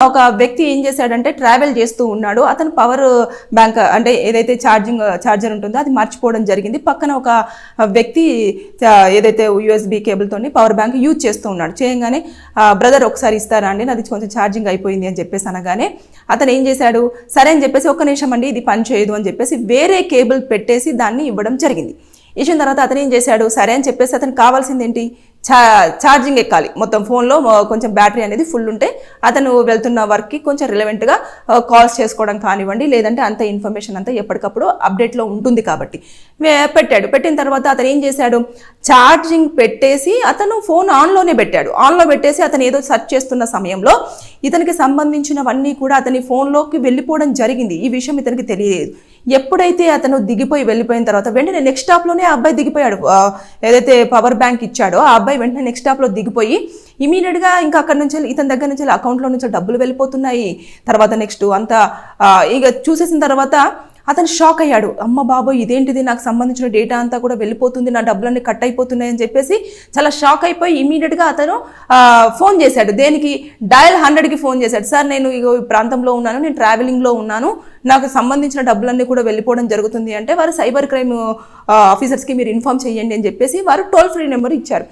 ఒక వ్యక్తి ఏం చేశాడంటే ట్రావెల్ చేస్తూ ఉన్నాడు. అతను పవర్ బ్యాంక్ అంటే ఏదైతే చార్జర్ ఉంటుందో అది మర్చిపోవడం జరిగింది. పక్కన ఒక వ్యక్తి ఏదైతే యూఎస్బి కేబుల్తోని పవర్ బ్యాంక్ యూజ్ చేస్తూ ఉన్నాడు. చేయగానే బ్రదర్ ఒకసారి ఇస్తారా అండి, నాది కొంచెం ఛార్జింగ్ అయిపోయింది అని చెప్పేసి అనగానే అతను ఏం చేశాడు, సరే అని చెప్పేసి ఒక్క నిమిషం అండి ఇది పని చేయదు అని చెప్పేసి వేరే కేబుల్ పెట్టేసి దాన్ని ఇవ్వడం జరిగింది. ఇచ్చిన తర్వాత అతను ఏం చేశాడు, సరే అని చెప్పేసి అతనికి కావాల్సింది ఏంటి, ఛార్జింగ్ ఎక్కాలి. మొత్తం ఫోన్లో కొంచెం బ్యాటరీ అనేది ఫుల్ ఉంటే అతను వెళ్తున్న వర్క్కి కొంచెం రిలవెంట్గా కాల్స్ చేసుకోవడం కానివ్వండి, లేదంటే అంత ఇన్ఫర్మేషన్ అంతా ఎప్పటికప్పుడు అప్డేట్లో ఉంటుంది కాబట్టి పెట్టాడు. పెట్టిన తర్వాత అతను ఏం చేశాడు, ఛార్జింగ్ పెట్టేసి అతను ఫోన్ ఆన్లోనే పెట్టాడు. ఆన్లో పెట్టేసి అతను ఏదో సెర్చ్ చేస్తున్న సమయంలో ఇతనికి సంబంధించినవన్నీ కూడా అతని ఫోన్లోకి వెళ్ళిపోవడం జరిగింది. ఈ విషయం ఇతనికి తెలియలేదు. ఎప్పుడైతే అతను దిగిపోయి వెళ్ళిపోయిన తర్వాత వెంటనే నెక్స్ట్ స్టాప్లోనే ఆ అబ్బాయి దిగిపోయాడు. ఏదైతే పవర్ బ్యాంక్ ఇచ్చాడో ఆ అబ్బాయి వెంటనే నెక్స్ట్ స్టాప్లో దిగిపోయి ఇమీడియట్గా ఇంకా అక్కడ నుంచి ఇతని దగ్గర నుంచి అకౌంట్లో నుంచి డబ్బులు వెళ్ళిపోతున్నాయి. తర్వాత నెక్స్ట్ అంతా ఇక చూసేసిన తర్వాత అతను షాక్ అయ్యాడు. అమ్మ బాబోయ్ ఇదేంటిది, నాకు సంబంధించిన డేటా అంతా కూడా వెళ్ళిపోతుంది, నా డబ్బులన్నీ కట్ అయిపోతున్నాయి అని చెప్పేసి చాలా షాక్ అయిపోయి ఇమీడియట్గా అతను ఫోన్ చేశాడు. దేనికి, డయల్ 100కి ఫోన్ చేశాడు. సార్ నేను ఈ ప్రాంతంలో ఉన్నాను, నేను ట్రావెలింగ్లో ఉన్నాను, నాకు సంబంధించిన డబ్బులన్నీ కూడా వెళ్ళిపోవడం జరుగుతుంది అంటే వారు సైబర్ క్రైమ్ ఆఫీసర్స్కి మీరు ఇన్ఫార్మ్ చేయండి అని చెప్పేసి వారు టోల్ ఫ్రీ నెంబర్ ఇచ్చారు.